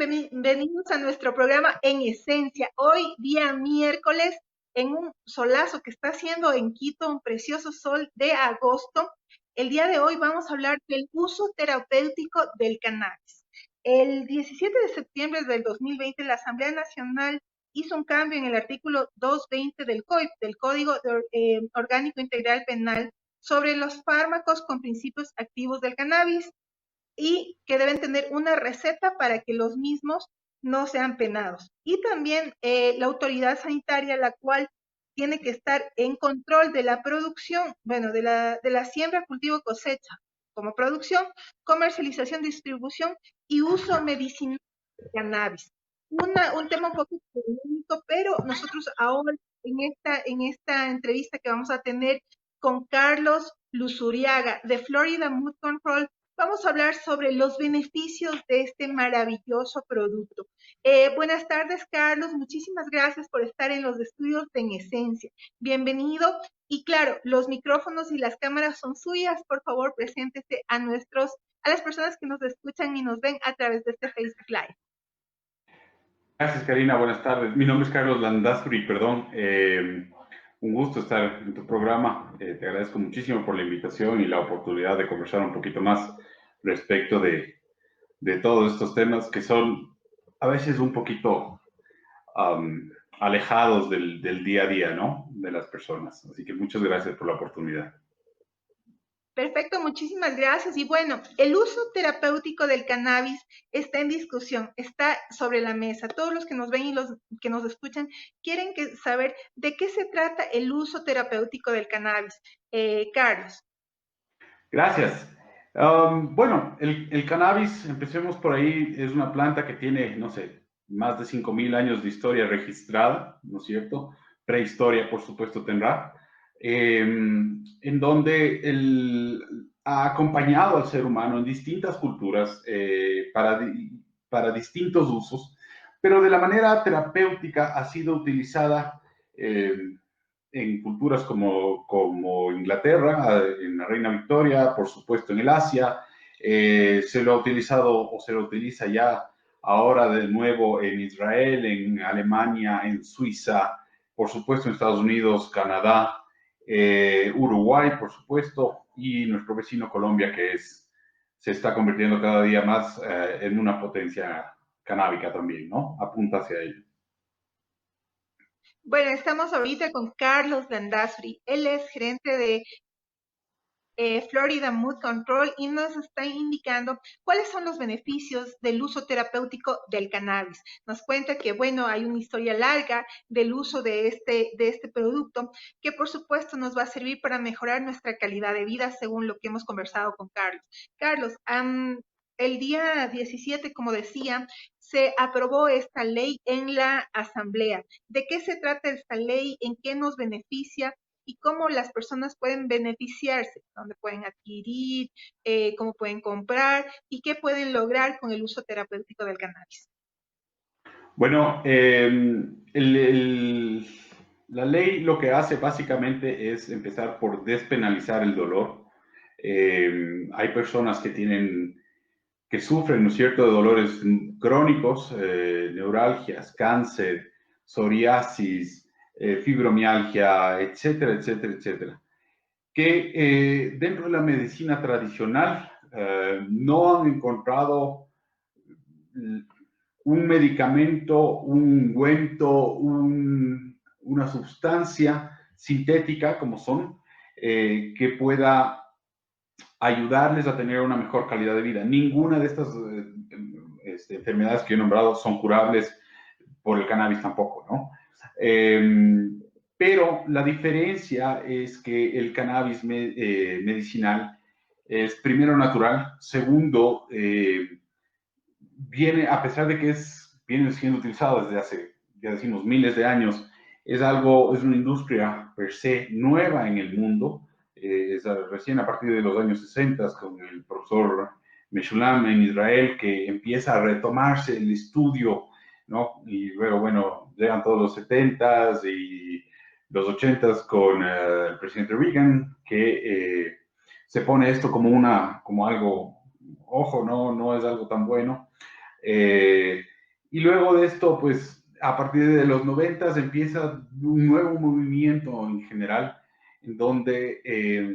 bienvenidos a nuestro programa En Esencia. Hoy, día miércoles, en un solazo que está haciendo en Quito, un precioso sol de agosto. El día de hoy vamos a hablar del uso terapéutico del cannabis. El 17 de septiembre del 2020, la Asamblea Nacional hizo un cambio en el artículo 220 del COIP, del Código Orgánico Integral Penal, sobre los fármacos con principios activos del cannabis, y que deben tener una receta para que los mismos no sean penados. Y también la autoridad sanitaria, la cual tiene que estar en control de la producción, bueno, de la siembra, cultivo, cosecha, como producción, comercialización, distribución y uso medicinal de cannabis. Un tema un poco polémico, pero nosotros ahora en esta entrevista que vamos a tener con Carlos Luzuriaga de Florida Mood Control, vamos a hablar sobre los beneficios de este maravilloso producto. Buenas tardes, Carlos. Muchísimas gracias por estar en los estudios de En Esencia. Bienvenido. Y claro, los micrófonos y las cámaras son suyas. Por favor, preséntese a las personas que nos escuchan y nos ven a través de este Facebook Live. Gracias, Karina. Buenas tardes. Mi nombre es Carlos Landazuri, perdón. Un gusto estar en tu programa. Te agradezco muchísimo por la invitación y la oportunidad de conversar un poquito más respecto de todos estos temas que son a veces un poquito alejados del día a día, ¿no? De las personas. Así que muchas gracias por la oportunidad. Perfecto, muchísimas gracias. Y bueno, el uso terapéutico del cannabis está en discusión, está sobre la mesa. Todos los que nos ven y los que nos escuchan quieren saber de qué se trata el uso terapéutico del cannabis. Carlos. Gracias. Bueno, el cannabis, empecemos por ahí, es una planta que tiene, no sé, más de 5.000 años de historia registrada, ¿no es cierto? Prehistoria, por supuesto, tendrá, en donde ha acompañado al ser humano en distintas culturas para distintos usos, pero de la manera terapéutica ha sido utilizada en culturas como Inglaterra, en la Reina Victoria, por supuesto en el Asia, se lo ha utilizado o se lo utiliza ya ahora de nuevo en Israel, en Alemania, en Suiza, por supuesto en Estados Unidos, Canadá, Uruguay, por supuesto, y nuestro vecino Colombia, que se está convirtiendo cada día más en una potencia canábica también, ¿no? Apunta hacia ello. Bueno, estamos ahorita con Carlos Landazuri. Él es gerente de Florida Mood Control y nos está indicando cuáles son los beneficios del uso terapéutico del cannabis. Nos cuenta que, bueno, hay una historia larga del uso de este producto que, por supuesto, nos va a servir para mejorar nuestra calidad de vida, según lo que hemos conversado con Carlos. Carlos, el día 17, como decía, se aprobó esta ley en la Asamblea. ¿De qué se trata esta ley? ¿En qué nos beneficia? Y cómo las personas pueden beneficiarse, dónde pueden adquirir, cómo pueden comprar y qué pueden lograr con el uso terapéutico del cannabis. Bueno, la ley lo que hace básicamente es empezar por despenalizar el dolor. Hay personas que sufren, ¿no es cierto?, de dolores crónicos, neuralgias, cáncer, psoriasis, fibromialgia, etcétera, etcétera, etcétera, que dentro de la medicina tradicional no han encontrado un medicamento, un ungüento, una sustancia sintética, como son, que pueda ayudarles a tener una mejor calidad de vida. Ninguna de estas enfermedades que he nombrado son curables por el cannabis tampoco, ¿no? Pero la diferencia es que el cannabis medicinal es, primero, natural, segundo, viene, a pesar de que viene siendo utilizado desde hace, ya decimos, miles de años, es una industria per se nueva en el mundo, recién a partir de los años 60 con el profesor Meshulam en Israel, que empieza a retomarse el estudio, ¿no? Y luego, bueno, llegan todos los 70s y los 80s con el presidente Reagan, que se pone esto como algo, ojo, no es algo tan bueno. Y luego de esto, pues a partir de los 90 empieza un nuevo movimiento en general, en donde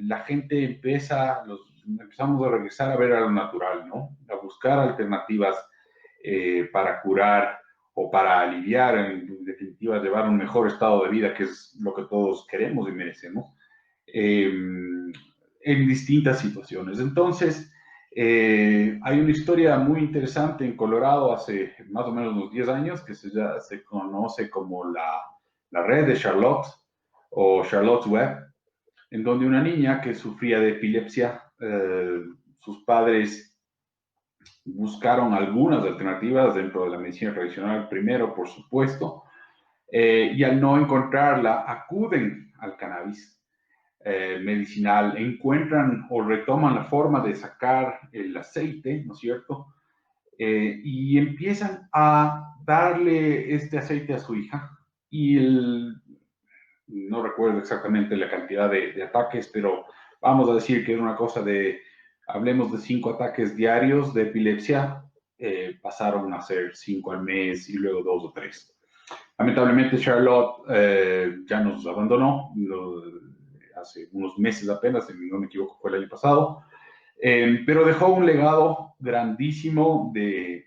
la gente empezamos a regresar a ver a lo natural, ¿no? A buscar alternativas para curar o para aliviar, en definitiva, llevar un mejor estado de vida, que es lo que todos queremos y merecemos, en distintas situaciones. Entonces, hay una historia muy interesante en Colorado hace más o menos unos 10 años que se conoce como la red de Charlotte o Charlotte's Web, en donde una niña que sufría de epilepsia, sus padres buscaron algunas alternativas dentro de la medicina tradicional primero, por supuesto, y al no encontrarla, acuden al cannabis medicinal, encuentran o retoman la forma de sacar el aceite, ¿no es cierto? Y empiezan a darle este aceite a su hija y no recuerdo exactamente la cantidad de ataques, pero vamos a decir que era una cosa hablemos de 5 ataques diarios de epilepsia, pasaron a ser 5 al mes y luego 2 o 3. Lamentablemente Charlotte ya nos abandonó hace unos meses apenas, si no me equivoco fue el año pasado, pero dejó un legado grandísimo de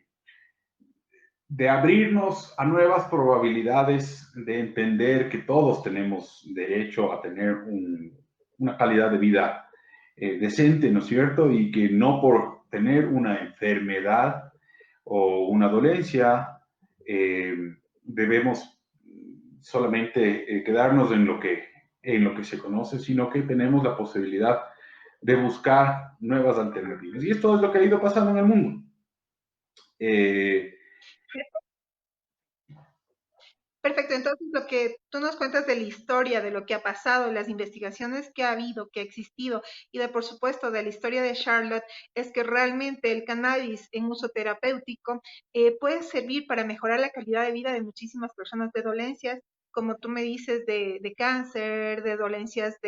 abrirnos a nuevas probabilidades, de entender que todos tenemos derecho a tener una calidad de vida decente, ¿no es cierto? Y que no por tener una enfermedad o una dolencia debemos solamente quedarnos en lo que se conoce, sino que tenemos la posibilidad de buscar nuevas alternativas. Y esto es lo que ha ido pasando en el mundo. Perfecto, entonces lo que tú nos cuentas de la historia, de lo que ha pasado, de las investigaciones que ha habido, que ha existido, y de por supuesto de la historia de Charlotte, es que realmente el cannabis en uso terapéutico puede servir para mejorar la calidad de vida de muchísimas personas de dolencias, como tú me dices, de cáncer, de dolencias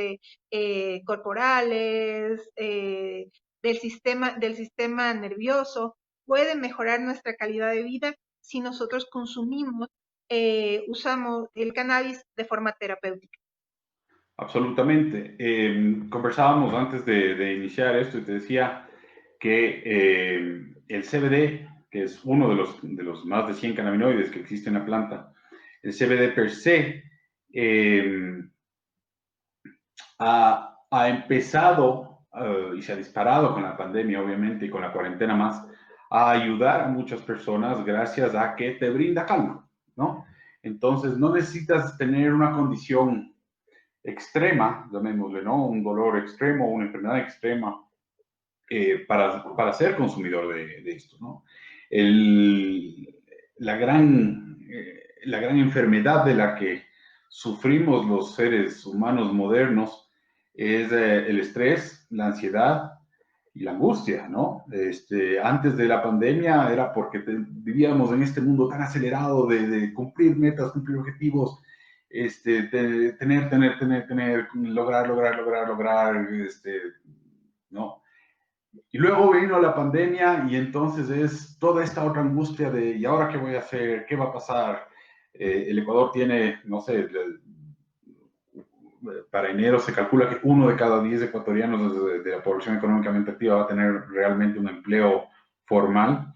corporales, del sistema nervioso, puede mejorar nuestra calidad de vida si nosotros consumimos usamos el cannabis de forma terapéutica. Absolutamente. Conversábamos antes de iniciar esto y te decía que el CBD, que es uno de los más de 100 cannabinoides que existe en la planta, el CBD per se ha empezado y se ha disparado con la pandemia, obviamente, y con la cuarentena más, a ayudar a muchas personas gracias a que te brinda calma, ¿no? Entonces, no necesitas tener una condición extrema, llamémosle, ¿no? Un dolor extremo, una enfermedad extrema, para ser consumidor de esto, ¿no? El, la gran enfermedad de la que sufrimos los seres humanos modernos es el estrés, la ansiedad y la angustia, ¿no? Antes de la pandemia era porque vivíamos en este mundo tan acelerado de cumplir metas, cumplir objetivos, tener, lograr, ¿no? Y luego vino la pandemia y entonces es toda esta otra angustia de ¿y ahora qué voy a hacer? ¿Qué va a pasar? El Ecuador tiene, no sé, para enero se calcula que 1 de cada 10 ecuatorianos de la población económicamente activa va a tener realmente un empleo formal.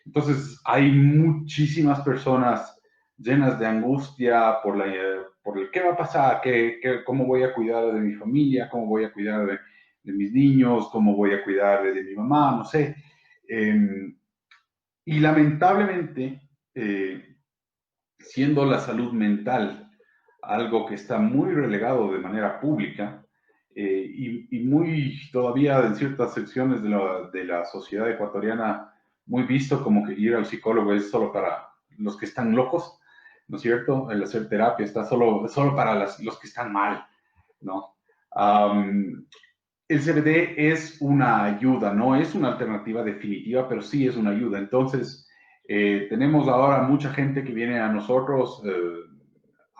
Entonces hay muchísimas personas llenas de angustia por el qué va a pasar, cómo voy a cuidar de mi familia, cómo voy a cuidar de mis niños, cómo voy a cuidar de mi mamá, no sé. Y lamentablemente, siendo la salud mental algo que está muy relegado de manera pública y muy todavía en ciertas secciones de la sociedad ecuatoriana muy visto como que ir al psicólogo es solo para los que están locos, ¿no es cierto? El hacer terapia está solo para los que están mal, ¿no? El CBD es una ayuda, no es una alternativa definitiva, pero sí es una ayuda. Entonces, tenemos ahora mucha gente que viene a nosotros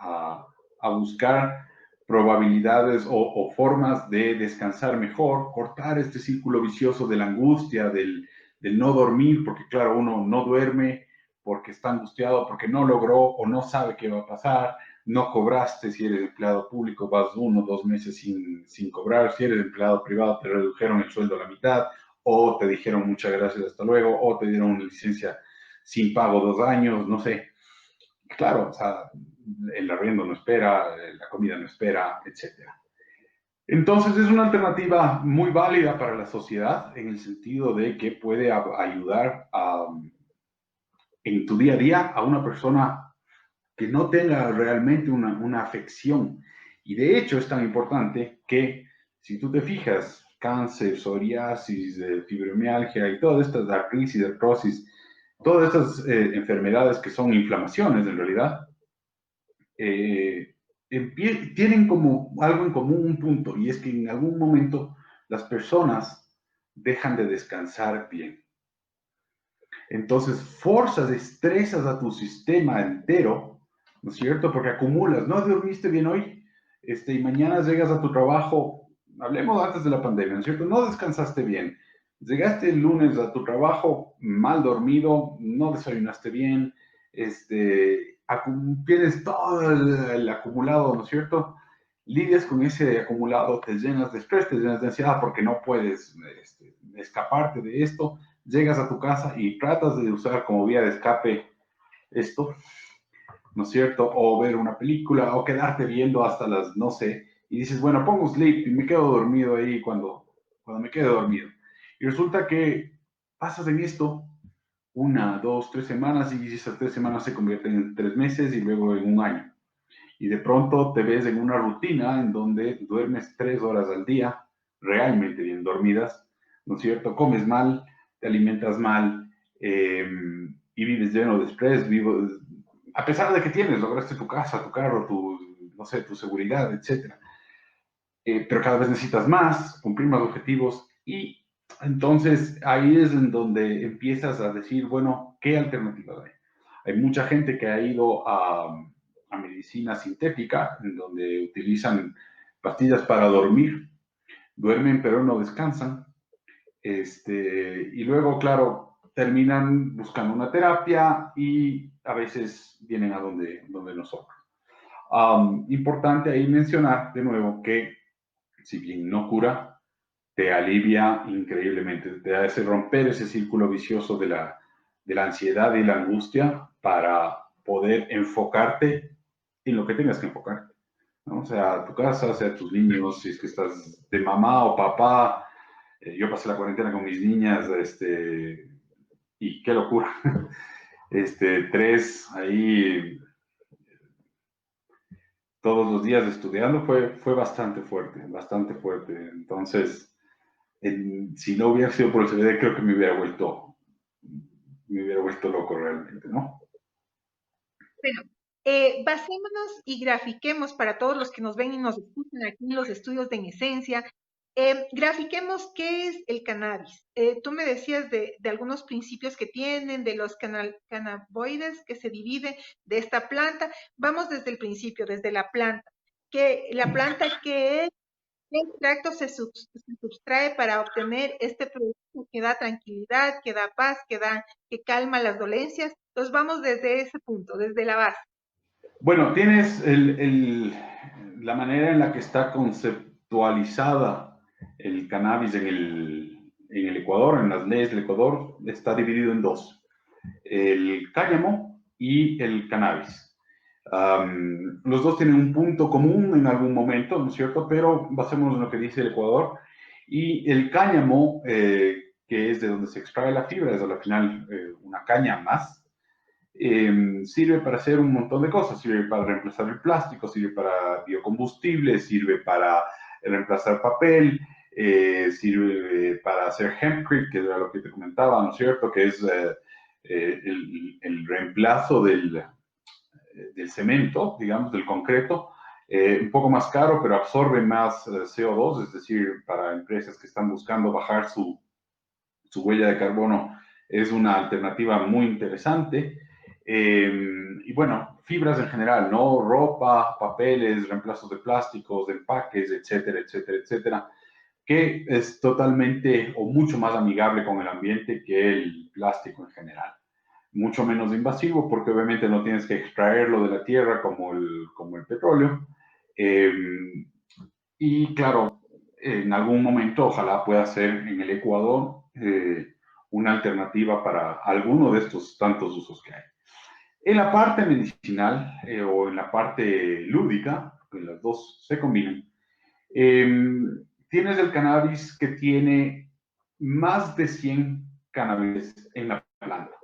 a buscar probabilidades o formas de descansar mejor, cortar este círculo vicioso de la angustia, del no dormir, porque claro, uno no duerme porque está angustiado, porque no logró o no sabe qué va a pasar, no cobraste, si eres empleado público vas 1 o 2 meses sin cobrar, si eres empleado privado te redujeron el sueldo a la mitad, o te dijeron muchas gracias, hasta luego, o te dieron una licencia sin pago 2 años, no sé. Claro, o sea, el arriendo no espera, la comida no espera, etcétera. Entonces es una alternativa muy válida para la sociedad en el sentido de que puede ayudar en tu día a día a una persona que no tenga realmente una afección. Y de hecho es tan importante que si tú te fijas, cáncer, psoriasis, fibromialgia y todas estas artritis, artrosis, todas estas enfermedades que son inflamaciones en realidad, tienen como algo en común un punto, y es que en algún momento las personas dejan de descansar bien. Entonces, forzas, estresas a tu sistema entero, ¿no es cierto? Porque acumulas, no dormiste bien hoy, y mañana llegas a tu trabajo, hablemos antes de la pandemia, ¿no es cierto? No descansaste bien. Llegaste el lunes a tu trabajo mal dormido, no desayunaste bien, tienes todo el acumulado, ¿no es cierto? Lidias con ese acumulado, te llenas de estrés, te llenas de ansiedad porque no puedes escaparte de esto. Llegas a tu casa y tratas de usar como vía de escape esto, ¿no es cierto? O ver una película o quedarte viendo hasta las, no sé, y dices, bueno, pongo sleep y me quedo dormido ahí cuando me quedo dormido. Y resulta que pasas en esto 1, 2, 3 semanas y esas 3 semanas se convierten en 3 meses y luego en un año. Y de pronto te ves en una rutina en donde duermes 3 horas al día, realmente bien dormidas, ¿no es cierto? Comes mal, te alimentas mal y vives lleno de estrés, a pesar de que lograste tu casa, tu carro, no sé, tu seguridad, etc. Pero cada vez necesitas más, cumplir más objetivos y entonces ahí es en donde empiezas a decir, bueno, ¿qué alternativas hay? Hay mucha gente que ha ido a medicina sintética, en donde utilizan pastillas para dormir, duermen pero no descansan, y luego, claro, terminan buscando una terapia y a veces vienen a donde nosotros. Importante ahí mencionar de nuevo que si bien no cura, te alivia increíblemente, te hace romper ese círculo vicioso de la ansiedad y la angustia para poder enfocarte en lo que tengas que enfocarte, ¿no? O sea, tu casa, sea tus niños, si es que estás de mamá o papá. Yo pasé la cuarentena con mis niñas, y qué locura. 3 ahí todos los días estudiando fue bastante fuerte, bastante fuerte. Entonces, si no hubiera sido por el CBD, creo que me hubiera vuelto loco realmente, ¿no? Bueno, basémonos y grafiquemos para todos los que nos ven y nos escuchan aquí en los estudios de En Esencia. Grafiquemos qué es el cannabis. Tú me decías de algunos principios que tienen, de los cannabinoides que se divide de esta planta. Vamos desde el principio, desde la planta. La planta que es, ¿qué extracto se sustrae para obtener este producto que da tranquilidad, que da paz, que calma las dolencias? Entonces vamos desde ese punto, desde la base. Bueno, tienes la manera en la que está conceptualizada el cannabis en el Ecuador, en las leyes del Ecuador, está dividido en 2, el cáñamo y el cannabis. Los dos tienen un punto común en algún momento, ¿no es cierto? Pero basémonos en lo que dice el Ecuador. Y el cáñamo, que es de donde se extrae la fibra, es al final una caña más, sirve para hacer un montón de cosas. Sirve para reemplazar el plástico, sirve para biocombustible, sirve para reemplazar papel, sirve para hacer hempcrete, que era lo que te comentaba, ¿no es cierto? Que es el reemplazo del cemento, digamos, del concreto, un poco más caro, pero absorbe más CO2, es decir, para empresas que están buscando bajar su huella de carbono, es una alternativa muy interesante. Y bueno, fibras en general, ¿no? Ropa, papeles, reemplazos de plásticos, de empaques, etcétera, etcétera, etcétera, que es totalmente o mucho más amigable con el ambiente que el plástico en general. mucho menos invasivo, porque obviamente no tienes que extraerlo de la tierra como el petróleo. Eh, y claro, en algún momento ojalá pueda ser en el Ecuador una alternativa para alguno de estos tantos usos que hay. En la parte medicinal o en la parte lúdica, que las dos se combinan, tienes el cannabis que tiene más de 100 cannabinoides en la planta.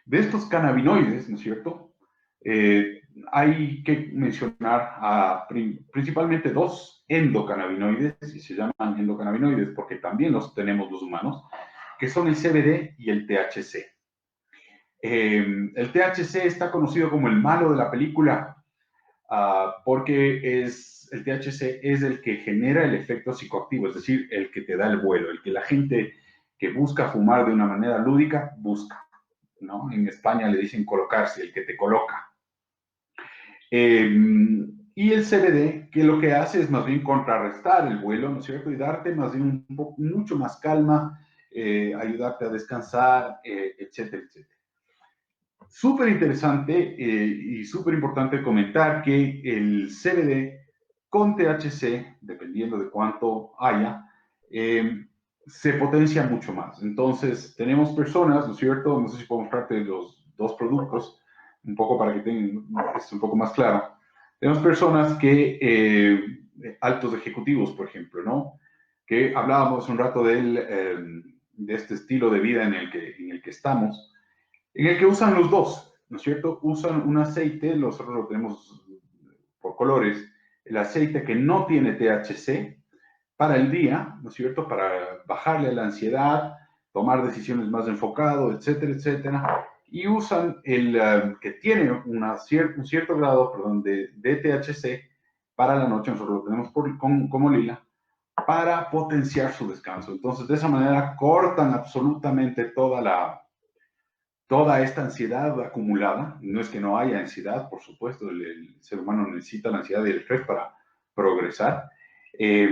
De estos cannabinoides, ¿no es cierto? Hay que mencionar principalmente dos endocannabinoides, y se llaman endocannabinoides porque también los tenemos los humanos, que son el CBD y el THC. El THC está conocido como el malo de la película porque el THC es el que genera el efecto psicoactivo, es decir, el que te da el vuelo, el que la gente que busca fumar de una manera lúdica busca, ¿no? En España le dicen colocarse, el que te coloca. Y el CBD, que lo que hace es más bien contrarrestar el vuelo, ¿no es cierto? Y darte más bien mucho más calma, ayudarte a descansar, etcétera, etcétera. Súper interesante y súper importante comentar que el CBD con THC, dependiendo de cuánto haya, se potencia mucho más. Entonces, tenemos personas, ¿no es cierto? No sé si puedo mostrarte los dos productos, un poco para que tengan, es un poco más claro. Tenemos personas altos ejecutivos, por ejemplo, ¿no? Que hablábamos un rato de este estilo de vida en el que estamos en el que usan los dos, ¿no es cierto? Usan un aceite, nosotros lo tenemos por colores, el aceite que no tiene THC para el día, ¿no es cierto? Para bajarle a la ansiedad, tomar decisiones más enfocado, etcétera, etcétera. Y usan el que tiene un cierto grado, perdón, de THC para la noche, nosotros lo tenemos como lila, para potenciar su descanso. Entonces, de esa manera cortan absolutamente toda esta ansiedad acumulada. No es que no haya ansiedad, por supuesto, el ser humano necesita la ansiedad y el estrés para progresar, eh,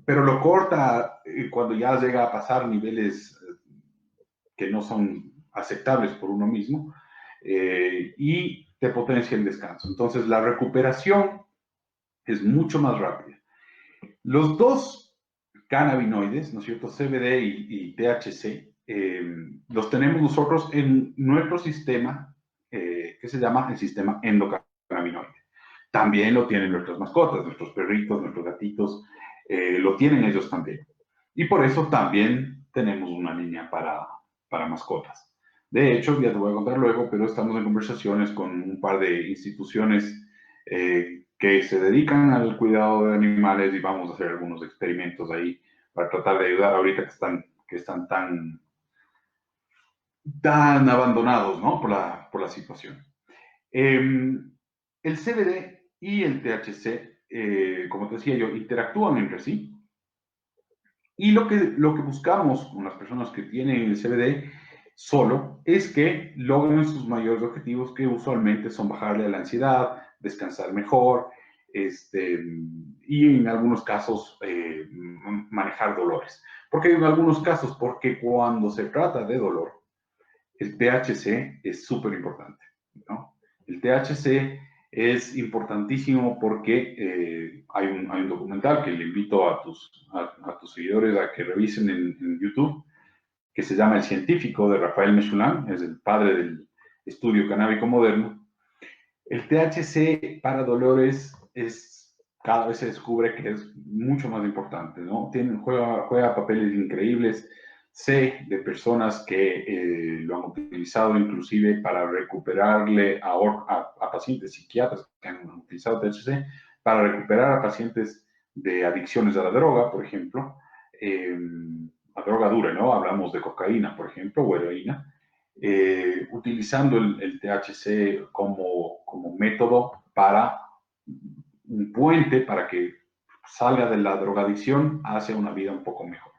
pero lo corta cuando ya llega a pasar niveles que no son aceptables por uno mismo y te potencia el descanso. Entonces, la recuperación es mucho más rápida. Los dos cannabinoides, ¿no es cierto? CBD y THC, los tenemos nosotros en nuestro sistema, que se llama el sistema endocannabinoide. También lo tienen nuestras mascotas, nuestros perritos, nuestros gatitos, lo tienen ellos también. Y por eso también tenemos una línea para mascotas. De hecho, ya te voy a contar luego, pero estamos en conversaciones con un par de instituciones que se dedican al cuidado de animales y vamos a hacer algunos experimentos ahí para tratar de ayudar ahorita que están tan abandonados, ¿no? Por la situación. El CBD y el THC, como te decía yo, interactúan entre sí. Y lo que buscamos con las personas que tienen el CBD solo es que logren sus mayores objetivos, que usualmente son bajarle a la ansiedad, descansar mejor, y en algunos casos manejar dolores. Porque en algunos casos, porque cuando se trata de dolor, el THC es súper importante, ¿no? El THC es importantísimo porque hay un documental que le invito a tus seguidores a que revisen en YouTube, que se llama El Científico, de Rafael Mechoulam, es el padre del estudio canábico moderno. El THC para dolores cada vez se descubre que es mucho más importante, ¿no? Juega papeles increíbles. Sé de personas que lo han utilizado inclusive para recuperarle a pacientes psiquiatras que han utilizado THC para recuperar a pacientes de adicciones a la droga, por ejemplo, a droga dura, ¿no? Hablamos de cocaína, por ejemplo, o heroína, utilizando el THC como método para un puente para que salga de la drogadicción hacia una vida un poco mejor.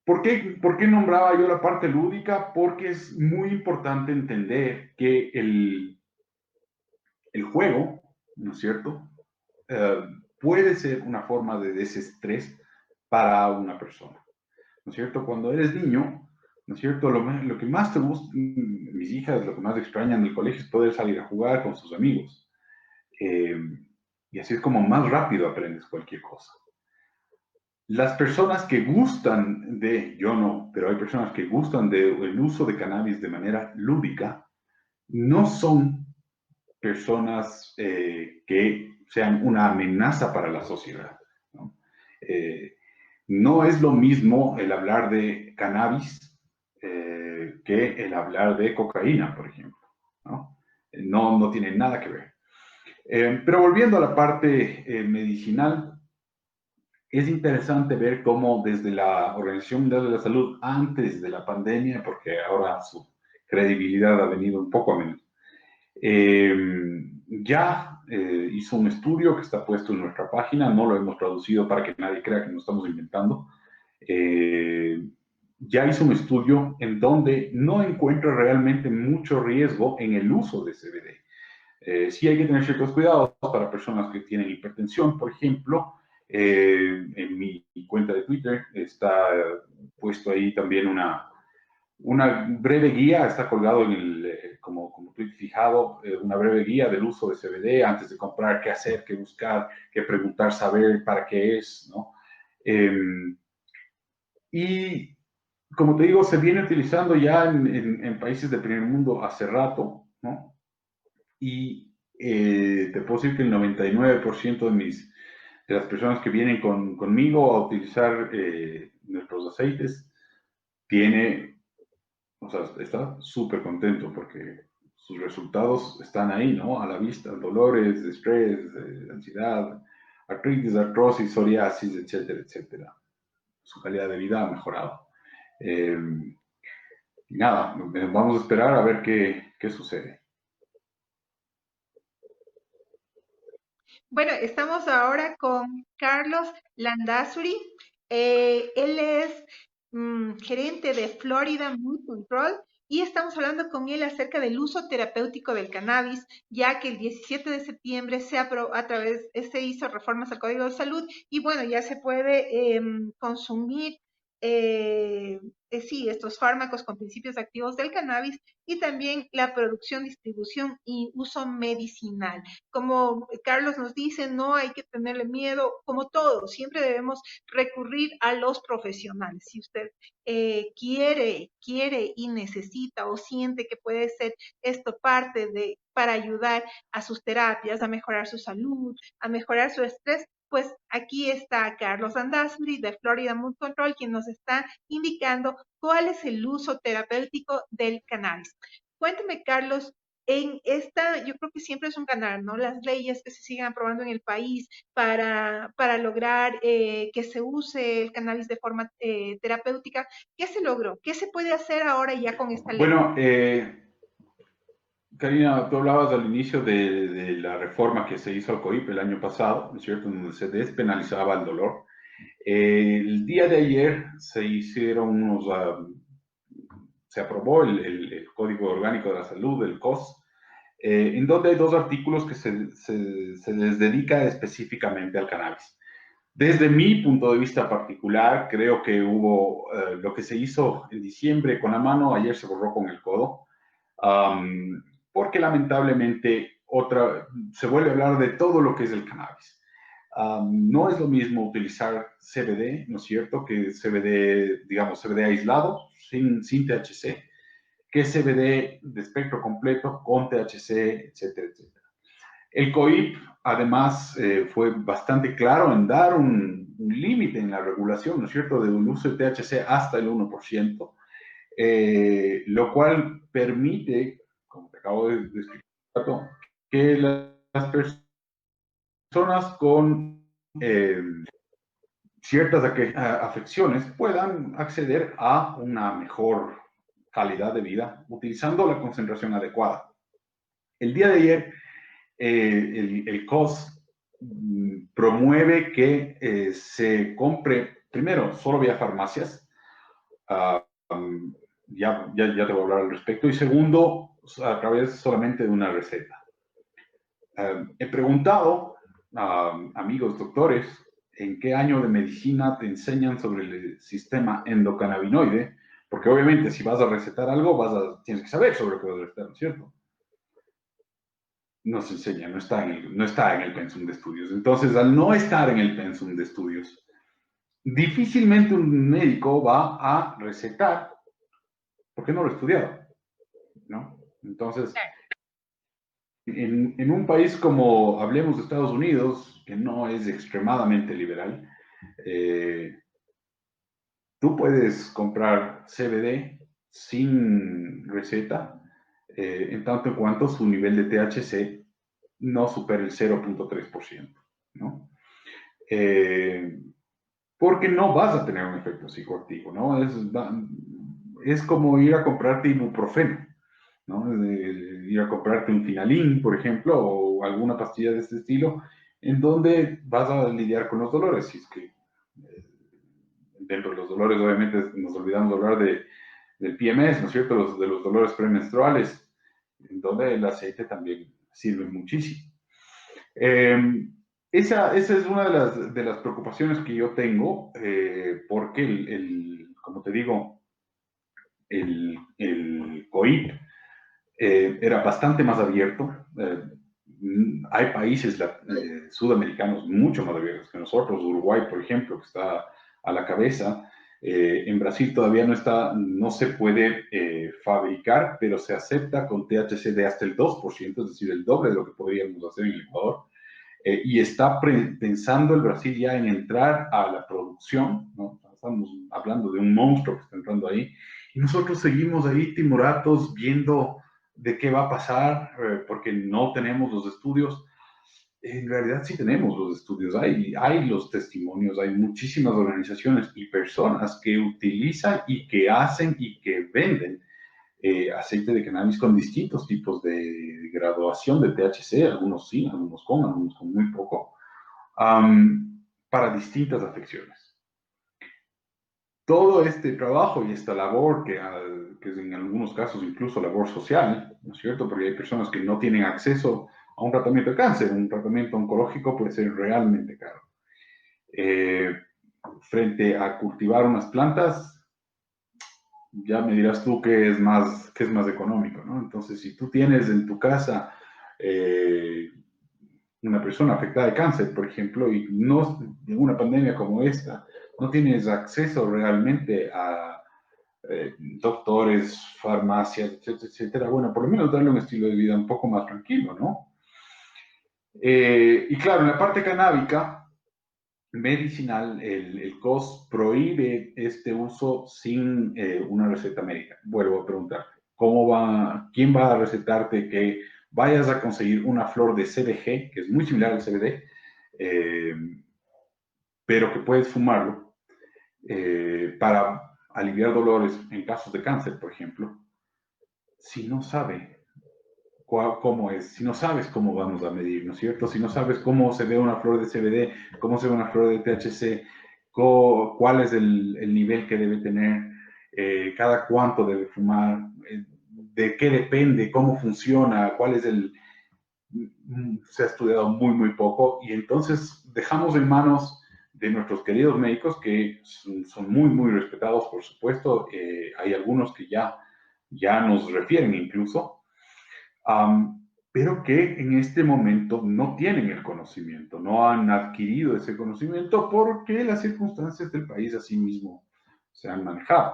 ¿Por qué nombraba yo la parte lúdica? Porque es muy importante entender que el juego, ¿no es cierto? Puede ser una forma de desestrés para una persona, ¿no es cierto? Cuando eres niño, ¿no es cierto? Lo que más te gusta, mis hijas, lo que más extrañan del colegio es poder salir a jugar con sus amigos. Eh, y así es como más rápido aprendes cualquier cosa. Las personas que gustan de, yo no, pero hay personas que gustan del uso de cannabis de manera lúdica, no son personas que sean una amenaza para la sociedad, ¿no? No es lo mismo el hablar de cannabis que el hablar de cocaína, por ejemplo, ¿no? No tiene nada que ver. Pero volviendo a la parte medicinal, es interesante ver cómo desde la Organización Mundial de la Salud, antes de la pandemia, porque ahora su credibilidad ha venido un poco a menos, ya hizo un estudio que está puesto en nuestra página, no lo hemos traducido para que nadie crea que nos estamos inventando. Ya hizo un estudio en donde no encuentra realmente mucho riesgo en el uso de CBD. Sí hay que tener ciertos cuidados para personas que tienen hipertensión, por ejemplo. En mi cuenta de Twitter está puesto ahí también una breve guía, está colgado en como tweet fijado, una breve guía del uso de CBD antes de comprar, qué hacer, qué buscar, qué preguntar, saber para qué es, ¿no? Y como te digo, se viene utilizando ya en países del primer mundo hace rato, ¿no? Y te puedo decir que el 99% de las personas que vienen conmigo a utilizar nuestros aceites tiene, o sea, está súper contento porque sus resultados están ahí, ¿no? A la vista, dolores, estrés, ansiedad, artritis, artrosis, psoriasis, etcétera, etcétera. Su calidad de vida ha mejorado. Eh, y nada, vamos a esperar a ver qué sucede. Bueno, estamos ahora con Carlos Landazuri. Él es gerente de Florida Mood Control y estamos hablando con él acerca del uso terapéutico del cannabis, ya que el 17 de septiembre se hizo reformas al Código de Salud y bueno, ya se puede consumir eh, sí, estos fármacos con principios activos del cannabis y también la producción, distribución y uso medicinal. Como Carlos nos dice, no hay que tenerle miedo, como todo, siempre debemos recurrir a los profesionales. Si usted quiere y necesita o siente que puede ser esto parte de, para ayudar a sus terapias, a mejorar su salud, a mejorar su estrés, pues aquí está Carlos Andazuri de Florida Mood Control, quien nos está indicando cuál es el uso terapéutico del cannabis. Cuénteme, Carlos, en esta, yo creo que siempre es un ganar, ¿no? Las leyes que se sigan aprobando en el país para lograr que se use el cannabis de forma terapéutica, ¿qué se logró? ¿Qué se puede hacer ahora ya con esta ley? Bueno, Karina, tú hablabas al inicio de la reforma que se hizo al COIP el año pasado, ¿no es cierto?, donde se despenalizaba el dolor. El día de ayer se hicieron se aprobó el Código Orgánico de la Salud, el COS, en donde hay dos artículos que se les dedica específicamente al cannabis. Desde mi punto de vista particular, creo que hubo lo que se hizo en diciembre con la mano, ayer se borró con el codo, porque lamentablemente se vuelve a hablar de todo lo que es el cannabis. No es lo mismo utilizar CBD, ¿no es cierto?, que CBD, digamos, CBD aislado, sin THC, que CBD de espectro completo con THC, etcétera, etcétera. El COIP, además, fue bastante claro en dar un límite en la regulación, ¿no es cierto?, del uso de THC hasta el 1%, lo cual permite, como te acabo de explicar, que las personas con ciertas afecciones puedan acceder a una mejor calidad de vida utilizando la concentración adecuada. El día de ayer, el COS promueve que se compre, primero, solo vía farmacias, ya te voy a hablar al respecto, y segundo, a través solamente de una receta. He preguntado a amigos doctores en qué año de medicina te enseñan sobre el sistema endocannabinoide, Porque obviamente si vas a recetar algo, tienes que saber sobre lo que vas a recetar, ¿no es cierto? No se enseña, no está en el pensum de estudios. Entonces, al no estar en el pensum de estudios, difícilmente un médico va a recetar porque no lo ha estudiado, ¿no? Entonces, en un país como, hablemos de Estados Unidos, que no es extremadamente liberal, eh, tú puedes comprar CBD sin receta, en tanto en cuanto su nivel de THC no supere el 0.3%, ¿no? Eh, porque no vas a tener un efecto psicoactivo, ¿no? Es como ir a comprarte ibuprofeno, ¿no? Ir a comprarte un Finalin, por ejemplo, o alguna pastilla de este estilo, en donde vas a lidiar con los dolores. Si es que dentro de los dolores, obviamente, nos olvidamos de hablar del PMS, ¿no es cierto? De los dolores premenstruales, en donde el aceite también sirve muchísimo. Esa es una de las preocupaciones que yo tengo, porque como te digo, el COIP era bastante más abierto. Hay países sudamericanos mucho más abiertos que nosotros. Uruguay, por ejemplo, que está a la cabeza. En Brasil todavía no se puede fabricar, pero se acepta con THC de hasta el 2%, es decir, el doble de lo que podríamos hacer en el Ecuador. Y está pensando el Brasil ya en entrar a la producción, ¿no? Estamos hablando de un monstruo que está entrando ahí, y nosotros seguimos ahí timoratos viendo de qué va a pasar, porque no tenemos los estudios. En realidad sí tenemos los estudios, hay los testimonios, hay muchísimas organizaciones y personas que utilizan y que hacen y que venden aceite de cannabis con distintos tipos de graduación de THC, algunos sí, algunos con muy poco, para distintas afecciones. Todo este trabajo y esta labor, que es en algunos casos incluso labor social, ¿no es cierto? Porque hay personas que no tienen acceso a un tratamiento de cáncer, un tratamiento oncológico puede ser realmente caro. Frente a cultivar unas plantas, ya me dirás tú qué es más económico, ¿no? Entonces, si tú tienes en tu casa una persona afectada de cáncer, por ejemplo, y no en una pandemia como esta, no tienes acceso realmente a doctores, farmacias, etcétera, etcétera, bueno, por lo menos darle un estilo de vida un poco más tranquilo, ¿no? Y claro, en la parte canábica, medicinal, el COS prohíbe este uso sin una receta médica. Vuelvo a preguntar, ¿quién va a recetarte que vayas a conseguir una flor de CBG, que es muy similar al CBD, eh, pero que puedes fumarlo para aliviar dolores en casos de cáncer, por ejemplo, si no sabe cómo es, si no sabes cómo vamos a medir, ¿no es cierto? Si no sabes cómo se ve una flor de CBD, cómo se ve una flor de THC, cuál es el nivel que debe tener, cada cuánto debe fumar, de qué depende, cómo funciona, cuál es se ha estudiado muy, muy poco, y entonces dejamos en manos de nuestros queridos médicos, que son muy, muy respetados, por supuesto. Hay algunos que ya nos refieren incluso, pero que en este momento no tienen el conocimiento, no han adquirido ese conocimiento porque las circunstancias del país así mismo se han manejado.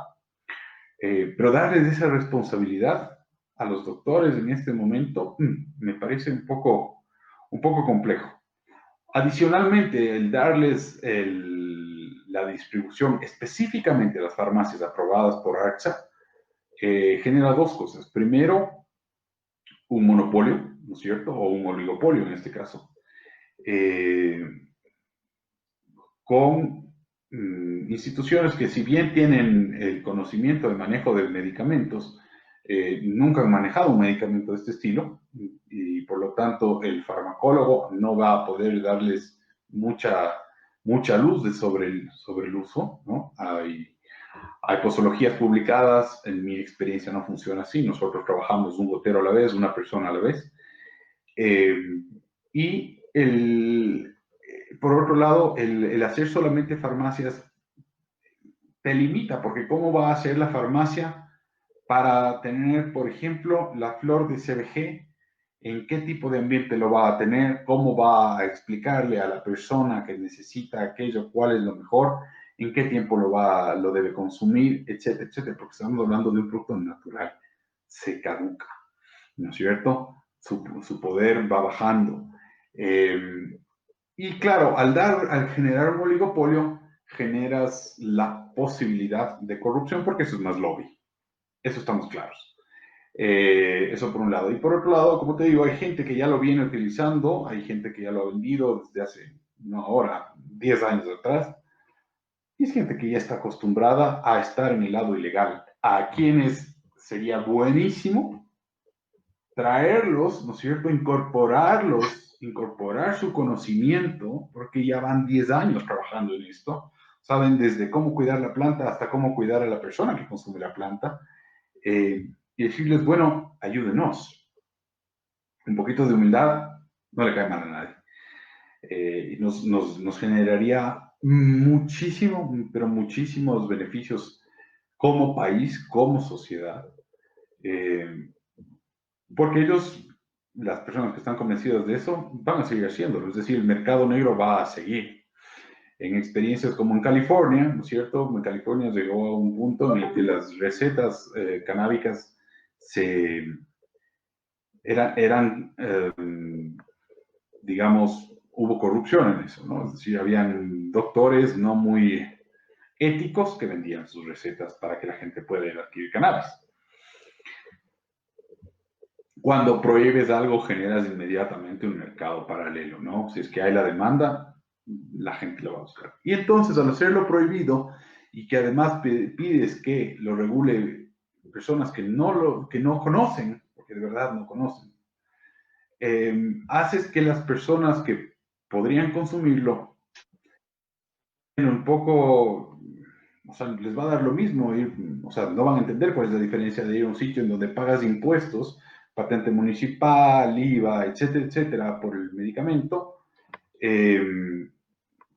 Pero darles esa responsabilidad a los doctores en este momento me parece un poco complejo. Adicionalmente, el darles la distribución específicamente a las farmacias aprobadas por ARCSA genera dos cosas. Primero, un monopolio, ¿no es cierto? O un oligopolio en este caso, eh, con instituciones que, si bien tienen el conocimiento de manejo de medicamentos, nunca han manejado un medicamento de este estilo, y por lo tanto el farmacólogo no va a poder darles mucha luz sobre el uso, ¿no? Hay posologías publicadas, en mi experiencia no funciona así, nosotros trabajamos un gotero a la vez, una persona a la vez. Y por otro lado, el hacer solamente farmacias te limita, porque ¿cómo va a ser la farmacia para tener, por ejemplo, la flor de CBG? ¿En qué tipo de ambiente lo va a tener? ¿Cómo va a explicarle a la persona que necesita aquello cuál es lo mejor? ¿En qué tiempo lo debe consumir? Etcétera, etcétera, porque estamos hablando de un producto natural. Se caduca, ¿no es cierto? Su poder va bajando. Y claro, al generar un oligopolio, generas la posibilidad de corrupción porque eso es más lobby. Eso estamos claros. Eso por un lado. Y por otro lado, como te digo, hay gente que ya lo viene utilizando, hay gente que ya lo ha vendido desde hace, no ahora, 10 años atrás, y es gente que ya está acostumbrada a estar en el lado ilegal, a quienes sería buenísimo traerlos, ¿no es cierto? Incorporarlos, incorporar su conocimiento, porque ya van 10 años trabajando en esto, saben desde cómo cuidar la planta hasta cómo cuidar a la persona que consume la planta, y decirles, bueno, ayúdenos. Un poquito de humildad no le cae mal a nadie. Y nos generaría muchísimo, pero muchísimos beneficios como país, como sociedad. Eh, Porque ellos, las personas que están convencidas de eso, van a seguir haciéndolo. Es decir, el mercado negro va a seguir. En experiencias como en California, ¿no es cierto? En California llegó a un punto en el que las recetas canábicas se, eran digamos, hubo corrupción en eso, ¿no? Es decir, habían doctores no muy éticos que vendían sus recetas para que la gente pueda adquirir cannabis. Cuando prohíbes algo, generas inmediatamente un mercado paralelo, ¿no? Si es que hay la demanda, la gente lo va a buscar. Y entonces, al hacerlo prohibido y que además pides que lo regule personas que no conocen, porque de verdad no conocen, haces que las personas que podrían consumirlo un poco, o sea, les va a dar lo mismo, o sea, no van a entender cuál es la diferencia de ir a un sitio en donde pagas impuestos, patente municipal, IVA, etcétera, etcétera, por el medicamento, eh,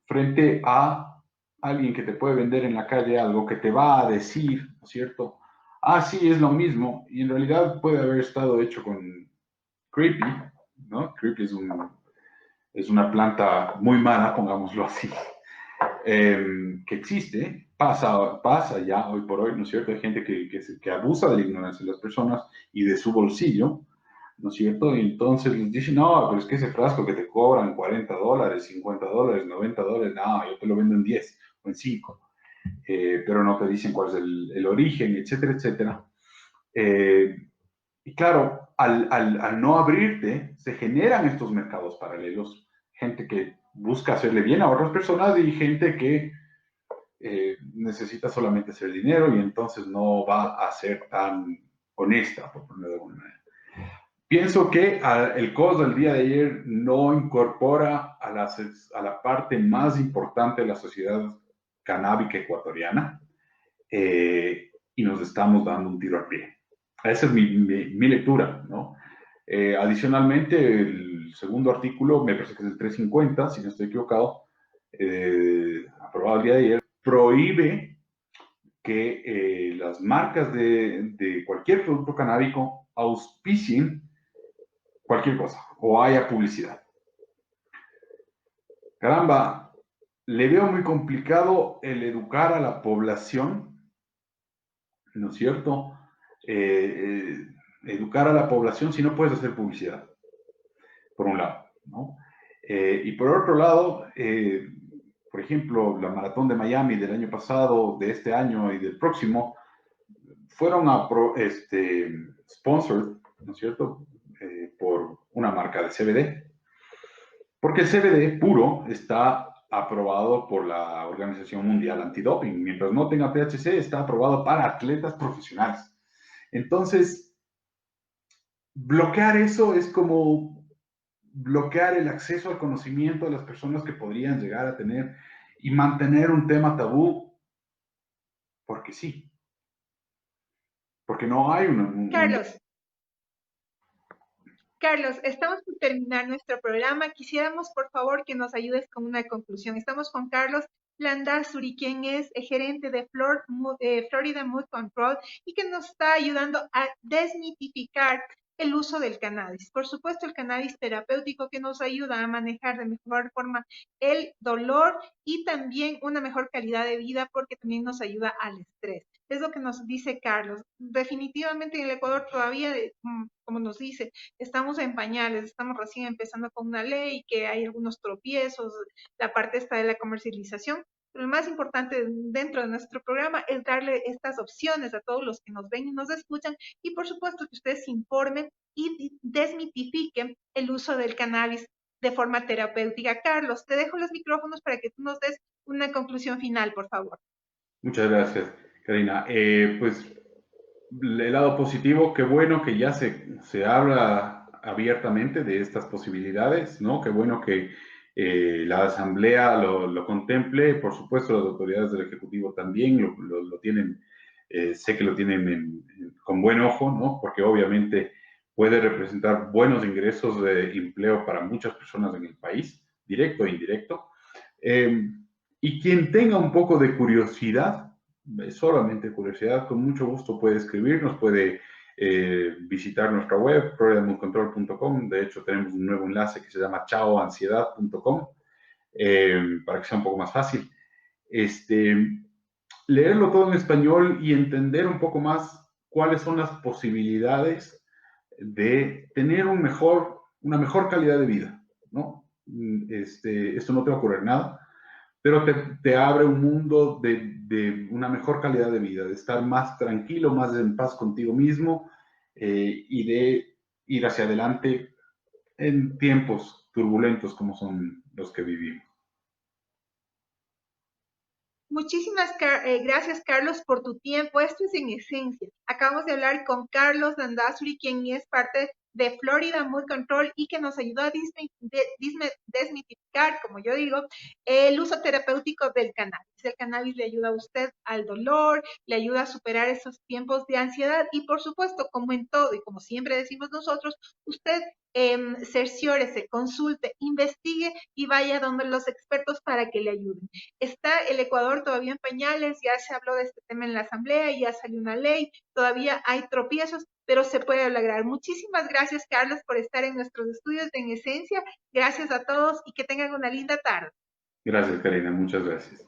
frente a alguien que te puede vender en la calle algo que te va a decir, ¿no es cierto? Ah, sí, es lo mismo, y en realidad puede haber estado hecho con Creepy, ¿no? Creepy es una planta muy mala, pongámoslo así, que existe, pasa ya hoy por hoy, ¿no es cierto? Hay gente que abusa de la ignorancia de las personas y de su bolsillo, ¿no es cierto? Y entonces les dicen, no, pero es que ese frasco que te cobran $40, $50, $90, no, yo te lo vendo en 10 o en 5, pero no te dicen cuál es el origen, etcétera, etcétera. Eh, y claro, al no abrirte, se generan estos mercados paralelos, gente que busca hacerle bien a otras personas y gente que necesita solamente hacer dinero y entonces no va a ser tan honesta, por ponerlo de alguna manera. Pienso que el COS del día de ayer no incorpora a la parte más importante de la sociedad canábica ecuatoriana y nos estamos dando un tiro al pie. Esa es mi lectura, ¿no? Adicionalmente, el segundo artículo, me parece que es el 350, si no estoy equivocado, aprobado el día de ayer, prohíbe que las marcas de cualquier producto canábico auspicien cualquier cosa o haya publicidad. Caramba, le veo muy complicado el educar a la población, ¿no es cierto? Educar a la población si no puedes hacer publicidad, por un lado, ¿no? Y por otro lado, por ejemplo, la maratón de Miami del año pasado, de este año y del próximo, fueron sponsored, ¿no es cierto?, por una marca de CBD, porque el CBD puro está aprobado por la Organización Mundial Antidoping. Mientras no tenga THC, está aprobado para atletas profesionales. Entonces, bloquear eso es como bloquear el acceso al conocimiento de las personas que podrían llegar a tener y mantener un tema tabú, porque sí, porque no hay Carlos, Carlos, estamos por terminar nuestro programa. Quisiéramos, por favor, que nos ayudes con una conclusión. Estamos con Carlos Landazuri, quien es gerente de Florida Mood Control y que nos está ayudando a desmitificar el uso del cannabis. Por supuesto, el cannabis terapéutico que nos ayuda a manejar de mejor forma el dolor y también una mejor calidad de vida porque también nos ayuda al estrés. Es lo que nos dice Carlos. Definitivamente en el Ecuador todavía, como nos dice, estamos en pañales, estamos recién empezando con una ley, que hay algunos tropiezos, la parte esta de la comercialización. Pero lo más importante dentro de nuestro programa es darle estas opciones a todos los que nos ven y nos escuchan y por supuesto que ustedes se informen y desmitifiquen el uso del cannabis de forma terapéutica. Carlos, te dejo los micrófonos para que tú nos des una conclusión final, por favor. Muchas gracias, Karina. Pues el lado positivo, qué bueno que ya se habla abiertamente de estas posibilidades, ¿no? Qué bueno que la Asamblea lo contemple, por supuesto las autoridades del Ejecutivo también lo tienen, sé que lo tienen con buen ojo, ¿no? Porque obviamente puede representar buenos ingresos de empleo para muchas personas en el país, directo e indirecto. Y quien tenga un poco de curiosidad, solamente curiosidad, con mucho gusto puede escribirnos, puede visitar nuestra web, floridamoodcontrol.com. De hecho, tenemos un nuevo enlace que se llama chaoansiedad.com, para que sea un poco más fácil. Leerlo todo en español y entender un poco más cuáles son las posibilidades de tener una mejor calidad de vida, ¿no? Esto no te va a ocurrir nada, pero te abre un mundo de una mejor calidad de vida, de estar más tranquilo, más en paz contigo mismo, y de ir hacia adelante en tiempos turbulentos como son los que vivimos. Muchísimas gracias, Carlos, por tu tiempo. Esto es en esencia. Acabamos de hablar con Carlos Landazuri, quien es parte de Florida Mood Control y que nos ayudó a desmitificar, como yo digo, el uso terapéutico del cannabis. El cannabis le ayuda a usted al dolor, le ayuda a superar esos tiempos de ansiedad y, por supuesto, como en todo y como siempre decimos nosotros, usted cerciórese, consulte, investigue y vaya donde los expertos para que le ayuden. Está el Ecuador todavía en pañales, ya se habló de este tema en la Asamblea, ya salió una ley, todavía hay tropiezos, pero se puede lograr. Muchísimas gracias, Carlos, por estar en nuestros estudios de En Esencia. Gracias a todos y que tengan una linda tarde. Gracias, Karina. Muchas gracias.